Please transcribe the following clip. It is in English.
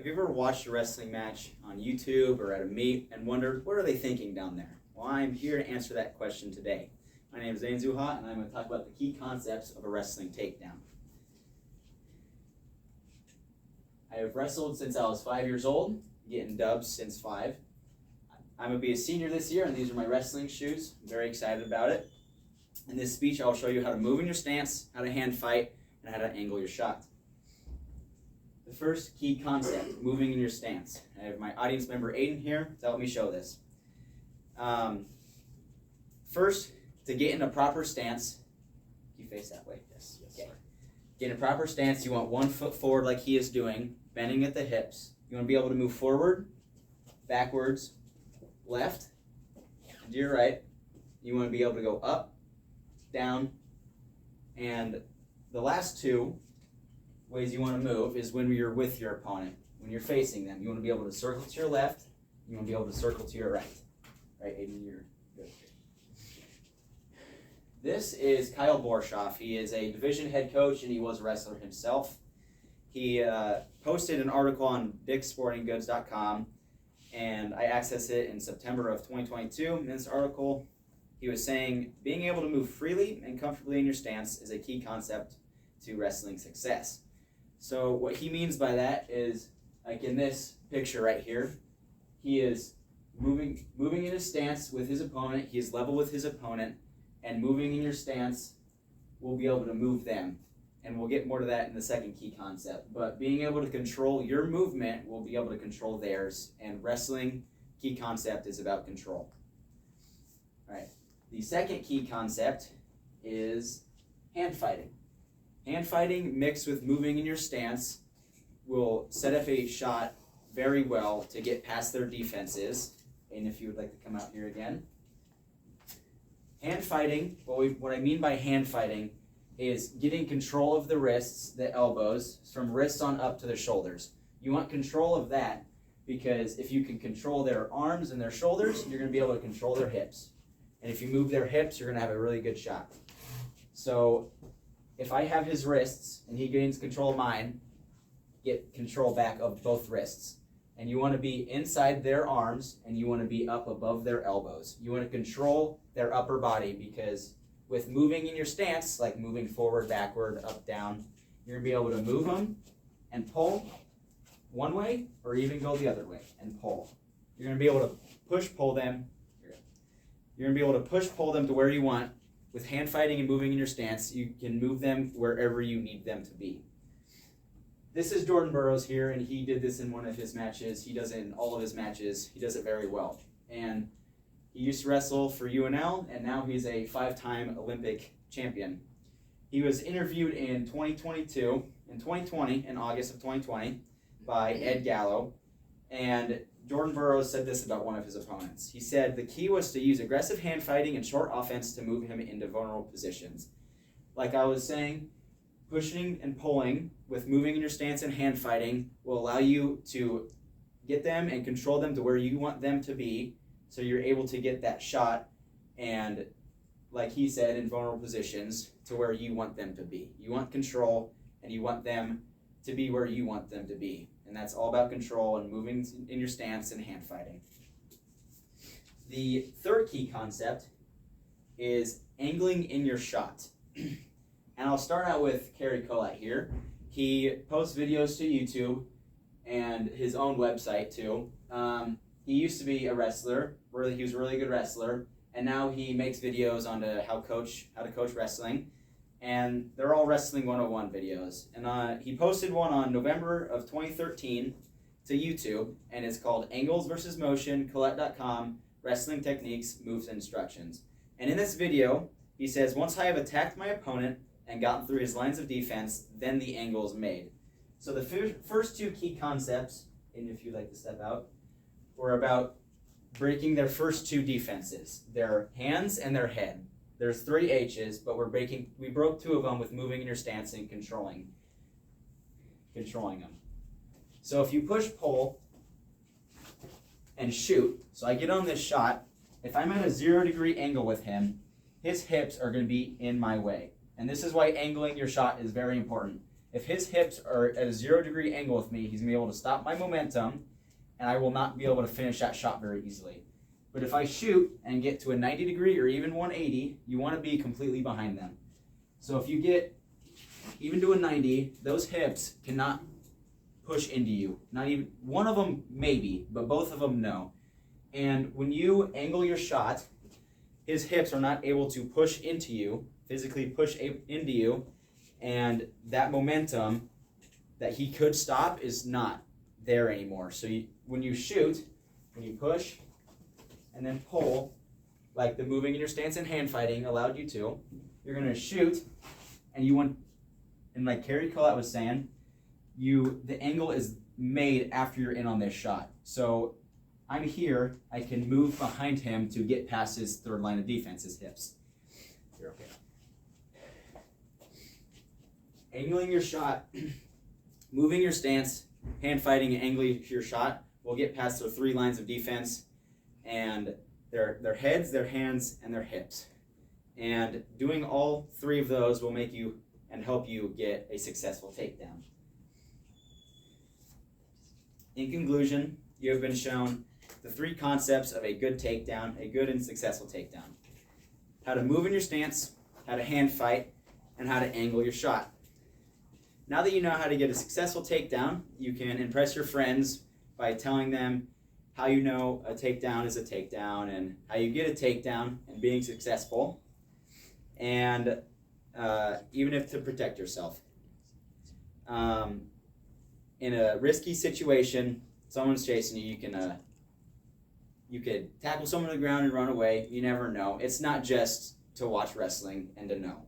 you ever watched a wrestling match on YouTube or at a meet and wondered, what are they thinking down there? Well, I'm here to answer that question today. My name is Zane Zuha, and I'm going to talk about the key concepts of a wrestling takedown. I have wrestled since I was 5 years old, getting dubs since 5. I'm going to be a senior this year, and these are my wrestling shoes. I'm very excited about it. In this speech, I'll show you how to move in your stance, how to hand fight, and how to angle your shot. The first key concept, moving in your stance. I have my audience member Aiden here to help me show this. First, to get in a proper stance, you face that way? Yes. Okay. Get in a proper stance, you want 1 foot forward like he is doing, bending at the hips. You want to be able to move forward, backwards, left, and to your right. You want to be able to go up, down, and the last two ways you want to move is when you're with your opponent, when you're facing them. You want to be able to circle to your left, you want to be able to circle to your right. Right, Aiden, you're good. This is Kyle Borshoff. He is a division head coach and he was a wrestler himself. He posted an article on dicksportinggoods.com and I accessed it in September of 2022. In this article, he was saying being able to move freely and comfortably in your stance is a key concept to wrestling success. So what he means by that is, like in this picture right here, he is moving in his stance with his opponent. He is level with his opponent, and moving in your stance will be able to move them. And we'll get more to that in the second key concept. But being able to control your movement will be able to control theirs. And wrestling key concept is about control. All right. The second key concept is hand fighting. Hand fighting mixed with moving in your stance will set up a shot very well to get past their defenses. And if you would like to come out here again. Hand fighting, what I mean by hand fighting is getting control of the wrists, the elbows, from wrists on up to the shoulders. You want control of that because if you can control their arms and their shoulders, you're going to be able to control their hips. And if you move their hips, you're going to have a really good shot. So if I have his wrists and he gains control of mine, get control back of both wrists. And you want to be inside their arms and you want to be up above their elbows. You want to control their upper body because with moving in your stance, like moving forward, backward, up, down, you're going to be able to move them and pull one way or even go the other way and pull. You're going to be able to push-pull them. You're going to be able to push-pull them to where you want. With hand fighting and moving in your stance, you can move them wherever you need them to be. This is Jordan Burroughs here, and he did this in one of his matches. He does it in all of his matches. He does it very well. And he used to wrestle for UNL, and now he's a 5-time Olympic champion. He was interviewed in 2020, in August of 2020, by Ed Gallo, and Jordan Burroughs said this about one of his opponents. He said, the key was to use aggressive hand fighting and short offense to move him into vulnerable positions. Like I was saying, pushing and pulling with moving in your stance and hand fighting will allow you to get them and control them to where you want them to be so you're able to get that shot and, like he said, in vulnerable positions to where you want them to be. You want control and you want them to be where you want them to be. And that's all about control and moving in your stance and hand fighting. The third key concept is angling in your shot. And I'll start out with Kerry Collette here. He posts videos to YouTube and his own website too. He used to be a wrestler. He was a really good wrestler. And now he makes videos on how to coach wrestling. And they're all Wrestling 101 videos. And he posted one on November of 2013 to YouTube, and it's called Angles vs. Motion, Collette.com, Wrestling Techniques, Moves, and Instructions. And in this video, he says, once I have attacked my opponent and gotten through his lines of defense, then the angle is made. So the first two key concepts, and if you'd like to step out, were about breaking their first two defenses, their hands and their head. There's 3 H's, but we broke 2 of them with moving in your stance and controlling them. So if you push, pull, and shoot, so I get on this shot, if I'm at a 0-degree angle with him, his hips are going to be in my way. And this is why angling your shot is very important. If his hips are at a 0-degree angle with me, he's going to be able to stop my momentum, and I will not be able to finish that shot very easily. But if I shoot and get to a 90-degree or even 180, you want to be completely behind them. So if you get even to a 90, those hips cannot push into you. Not even one of them maybe, but both of them no. And when you angle your shot, his hips are not able to push into you, physically push into you, and that momentum that he could stop is not there anymore. So when you shoot, when you push and then pull, like the moving in your stance and hand fighting allowed you to, you're going to shoot, and you want, and like Kerry Collette was saying, the angle is made after you're in on this shot. So I'm here, I can move behind him to get past his third line of defense, his hips. You're okay. Angling your shot, moving your stance, hand fighting and angling your shot will get past their 3 lines of defense, and their heads, their hands, and their hips. And doing all 3 of those will make you and help you get a successful takedown. In conclusion, you have been shown the 3 concepts of a good takedown, a good and successful takedown. How to move in your stance, how to hand fight, and how to angle your shot. Now that you know how to get a successful takedown, you can impress your friends by telling them how you know a takedown is a takedown and how you get a takedown and being successful, and even if to protect yourself. In a risky situation, someone's chasing you, you could tackle someone to the ground and run away. You never know. It's not just to watch wrestling and to know.